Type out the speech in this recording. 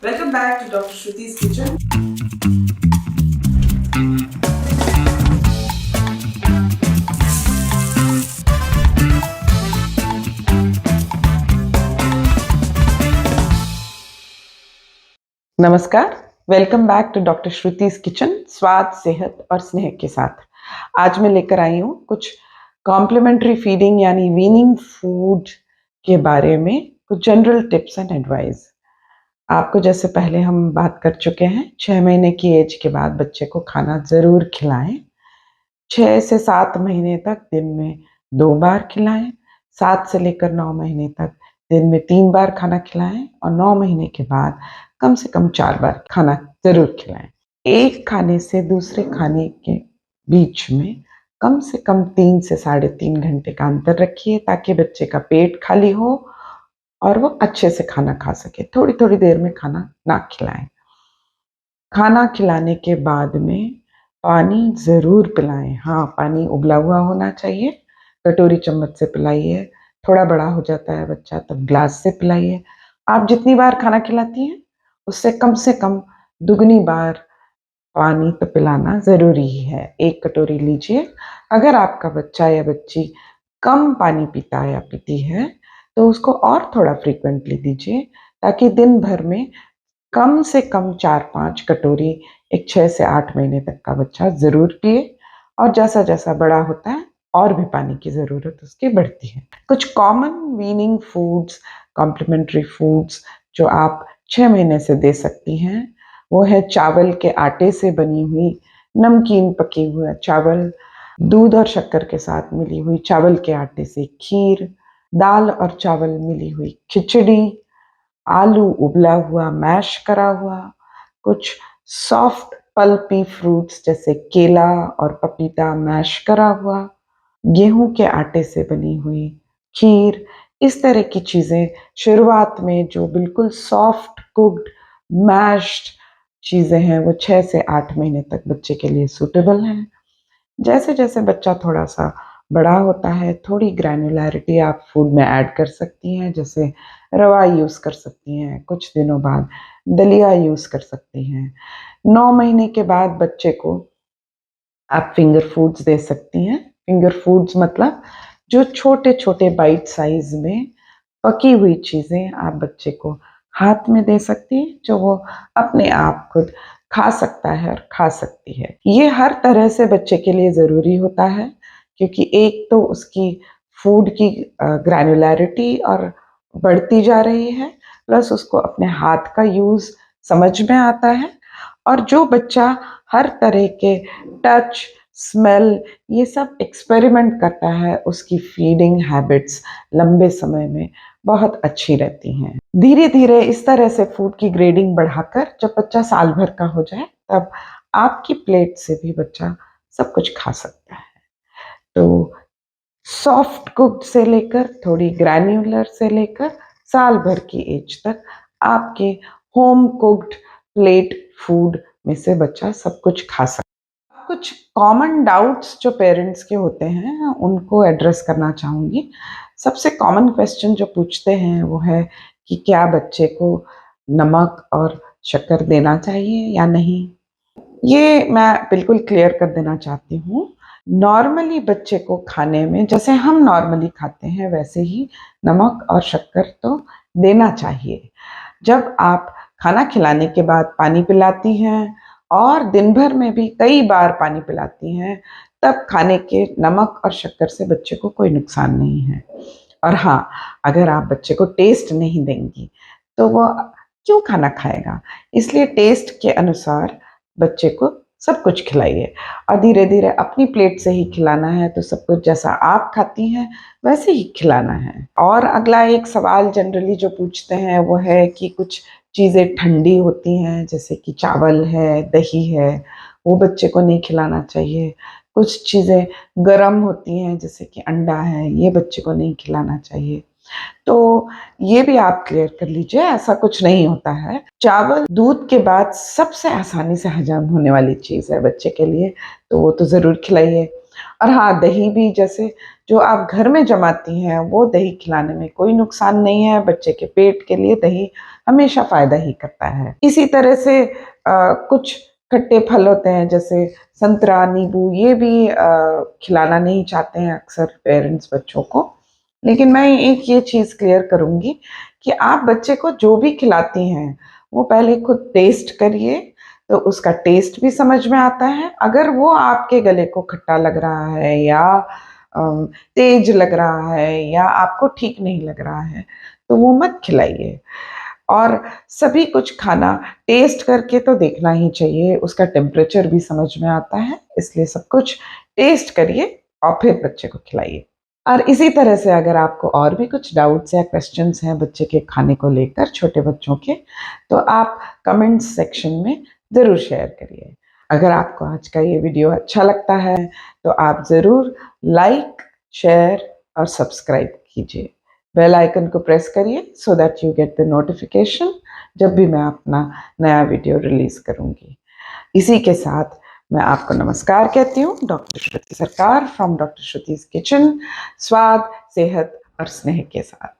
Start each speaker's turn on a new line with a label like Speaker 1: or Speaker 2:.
Speaker 1: Welcome back to Dr. Shruti's Kitchen. नमस्कार, welcome back to doctor Shruti's kitchen, स्वाद, सेहत और स्नेह के साथ। आज मैं लेकर आई हूँ कुछ कॉम्प्लीमेंट्री फीडिंग यानी वीनिंग फूड के बारे में कुछ जनरल टिप्स एंड एडवाइस। आपको जैसे पहले हम बात कर चुके हैं, 6 महीने की एज के बाद बच्चे को खाना ज़रूर खिलाएं। 6 से 7 महीने तक दिन में 2 बार खिलाएं, 7 से लेकर 9 महीने तक दिन में 3 बार खाना खिलाएं और 9 महीने के बाद कम से कम 4 बार खाना ज़रूर खिलाएं। एक खाने से दूसरे खाने के बीच में कम से कम 3 से 3.5 घंटे का अंतर रखिए ताकि बच्चे का पेट खाली हो और वो अच्छे से खाना खा सके। थोड़ी-थोड़ी देर में खाना ना खिलाएं। खाना खिलाने के बाद में पानी ज़रूर पिलाएं। हाँ, पानी उबला हुआ होना चाहिए। कटोरी चम्मच से पिलाइए। थोड़ा बड़ा हो जाता है बच्चा तब ग्लास से पिलाइए। आप जितनी बार खाना खिलाती हैं उससे कम दुगनी बार पानी तो पिलाना ज़रूरी ही है। 1 कटोरी लीजिए। अगर आपका बच्चा या बच्ची कम पानी पीता है या पीती है तो उसको और थोड़ा फ्रीक्वेंटली दीजिए ताकि दिन भर में कम से कम 4-5 कटोरी एक 6 से 8 महीने तक का बच्चा ज़रूर पिए और जैसा-जैसा बड़ा होता है और भी पानी की ज़रूरत उसकी बढ़ती है। कुछ common weaning foods, complementary foods जो आप 6 महीने से दे सकती हैं, वो है चावल के आटे से बनी हुई नमकीन पके हुए चावल, दूध और शक्कर के साथ मिली हुई चावल के आटे से खीर, दाल और चावल मिली हुई खिचड़ी, आलू उबला हुआ, मैश करा हुआ, कुछ सॉफ्ट पल्पी फ्रूट्स जैसे केला और पपीता मैश करा हुआ, गेहूं के आटे से बनी हुई खीर, इस तरह की चीज़ें शुरुआत में जो बिल्कुल सॉफ्ट कुक्ड मैश्ड चीज़ें हैं वो 6 से 8 महीने तक बच्चे के लिए सूटेबल हैं। जैसे-जैसे बच्चा थोड़ा-सा बड़ा होता है, थोड़ी ग्रैन्युलैरिटी आप फूड में ऐड कर सकती हैं, जैसे रवा यूज़ कर सकती हैं, कुछ दिनों बाद दलिया यूज़ कर सकती हैं। 9 महीने के बाद बच्चे को आप फिंगर फूड्स दे सकती हैं। फिंगर फूड्स मतलब जो छोटे-छोटे बाइट साइज़ में पकी हुई चीज़ें आप बच्चे को हाथ में दे सकती हैं, जो वो अपने आप खुद खा सकता है और खा सकती है। ये हर तरह से बच्चे के लिए ज़रूरी होता है क्योंकि एक तो उसकी फूड की ग्रैन्युलैरिटी और बढ़ती जा रही है, प्लस उसको अपने हाथ का यूज़ समझ में आता है और जो बच्चा हर तरह के टच, स्मेल ये सब एक्सपेरिमेंट करता है, उसकी फीडिंग हैबिट्स लंबे समय में बहुत अच्छी रहती हैं। धीरे-धीरे इस तरह से फूड की ग्रेडिंग बढ़ाकर जब बच्चा साल भर का हो जाए, तब आपकी प्लेट से भी बच्चा सब कुछ खा सकता है। तो सॉफ्ट कुक्ड से लेकर थोड़ी ग्रैन्युलर से लेकर साल भर की एज तक आपके होम कुक्ड प्लेट फूड में से बच्चा सब कुछ खा सकता है। कुछ कॉमन डाउट्स जो पेरेंट्स के होते हैं उनको एड्रेस करना चाहूँगी। सबसे कॉमन क्वेश्चन जो पूछते हैं वो है कि क्या बच्चे को नमक और शक्कर देना चाहिए या नहीं? ये मैं बिल्कुल क्लियर कर देना चाहती हूँ। नॉर्मली बच्चे को खाने में जैसे हम नॉर्मली खाते हैं वैसे ही नमक और शक्कर तो देना चाहिए। जब आप खाना खिलाने के बाद पानी पिलाती हैं और दिन भर में भी कई बार पानी पिलाती हैं, तब खाने के नमक और शक्कर से बच्चे को कोई नुकसान नहीं है। और हाँ, अगर आप बच्चे को टेस्ट नहीं देंगी, तो वो क्यों खाना खाएगा? इसलिए टेस्ट के अनुसार बच्चे को सब कुछ खिलाइए और धीरे-धीरे अपनी प्लेट से ही खिलाना है, तो सब कुछ जैसा आप खाती हैं, वैसे ही खिलाना है। और अगला एक सवाल जनरली जो पूछते हैं, वो है कि कुछ चीज़ें ठंडी होती हैं, जैसे कि चावल है, दही है, वो बच्चे को नहीं खिलाना चाहिए। कुछ चीज़ें गरम होती हैं, जैसे कि अंडा है, ये बच्चे को नहीं खिलाना चाहिए। तो ये भी आप क्लियर कर लीजिए, ऐसा कुछ नहीं होता है। चावल दूध के बाद सबसे आसानी से हज़म होने वाली चीज़ है बच्चे के लिए, तो वो तो ज़रूर खिलाइए। और हाँ, दही भी जैसे जो आप घर में जमाती हैं वो दही खिलाने में कोई नुकसान नहीं है। बच्चे के पेट के लिए दही हमेशा फ़ायदा ही करता है। इसी तरह से कुछ खट्टे फल होते हैं जैसे संतरा, नींबू, ये भी खिलाना नहीं चाहते हैं अक्सर पेरेंट्स बच्चों को। लेकिन मैं एक ये चीज़ क्लियर करूँगी कि आप बच्चे को जो भी खिलाती हैं, वो पहले खुद टेस्ट करिए, तो उसका टेस्ट भी समझ में आता है। अगर वो आपके गले को खट्टा लग रहा है या तेज लग रहा है या आपको ठीक नहीं लग रहा है, तो वो मत खिलाइए। और सभी कुछ खाना टेस्ट करके तो देखना ही चाहिए, उसका टेम्परेचर भी समझ में आता है, इसलिए सब कुछ टेस्ट करिए और फिर बच्चे को खिलाइए। और इसी तरह से अगर आपको और भी कुछ डाउट्स या क्वेश्चंस हैं बच्चे के खाने को लेकर, छोटे बच्चों के, तो आप कमेंट्स सेक्शन में ज़रूर शेयर करिए। अगर आपको आज का ये वीडियो अच्छा लगता है, तो आप ज़रूर लाइक, शेयर और सब्सक्राइब कीजिए। बेल आइकन को प्रेस करिए so that you get the notification जब भी मैं अपना नया वीडियो रिलीज़ करूँगी। इसी के साथ मैं आपको नमस्कार कहती हूँ। डॉक्टर श्रुति सरकार फ्रॉम डॉक्टर श्रुति's किचन, स्वाद, सेहत और स्नेह के साथ।